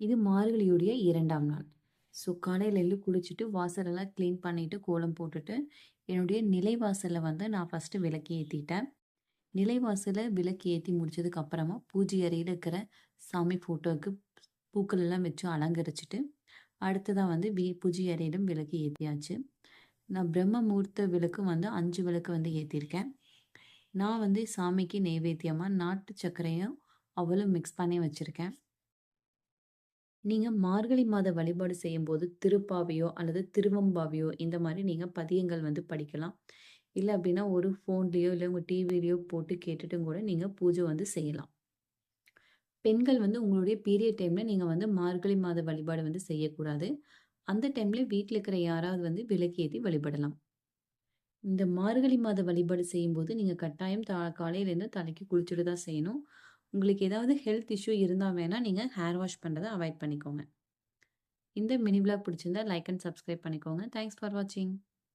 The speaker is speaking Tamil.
இது மார்கழியுடைய 2ஆம் நாள். ஸோ காலையில எழுந்து குளிச்சுட்டு, வாசலெல்லாம் கிளீன் பண்ணிட்டு, கோலம் போட்டுட்டு, என்னுடைய நிலைவாசல்ல வந்து நான் ஃபர்ஸ்ட்டு விளக்கு ஏத்திட்டேன். நிலைவாசல்ல விளக்கு ஏத்தி முடிச்சதுக்கு அப்புறமா, பூஜை அறையில இருக்கிற சாமி ஃபோட்டோவுக்கு பூக்கள் எல்லாம் வச்சு அலங்கரிச்சுட்டு, அடுத்ததா வந்து பூஜை அறையிலும் விளக்கு ஏத்தியாச்சு. நான் பிரம்ம முகூர்த்த விளக்கு வந்து 5 விளக்கு வந்து ஏத்தியிருக்கேன். நான் வந்து சாமிக்கு நெய்வேத்தியமா நாட்டு சர்க்கரையும், அவலும் மிக்ஸ் பண்ணி வச்சிருக்கேன். நீங்க மார்கழி மாத வழிபாடு செய்யும்போது திருப்பாவையோ அல்லது திருவெம்பாவையோ இந்த மாரி நீங்க பதியங்கள் வந்து படிக்கலாம். இல்ல அப்டின்னா ஒரு ஃபோன்லயோ இல்ல உங்க டிவிலயோ போட்டு கேட்டுட்டும் கூட நீங்க பூஜை வந்து செய்யலாம். பெண்கள் வந்து உங்களுடைய பீரியட் டைம்ல நீங்க வந்து மார்கழி மாத வழிபாடு வந்து செய்யக்கூடாது. அந்த டைம்ல வீட்ல இருக்கிற யாராவது வந்து விளக்கேத்தி வழிபடலாம். இந்த மார்கழி மாத வழிபாடு செய்யும்போது நீங்க கட்டாயம் காலையில எழுந்து தலைக்கு குளிச்சுட்டு தான் செய்யணும். உங்களுக்கு ஏதாவது ஹெல்த் இஷ்யூ இருந்தா வேணா நீங்க ஹேர் வாஷ் பண்றத அவாய்ட் பண்ணிக்கோங்க. இந்த மினி விளாக் பிடிச்சிருந்தா லைக் அண்ட் சப்ஸ்கிரைப் பண்ணிக்கோங்க. தேங்க்ஸ் ஃபார் வாட்சிங்.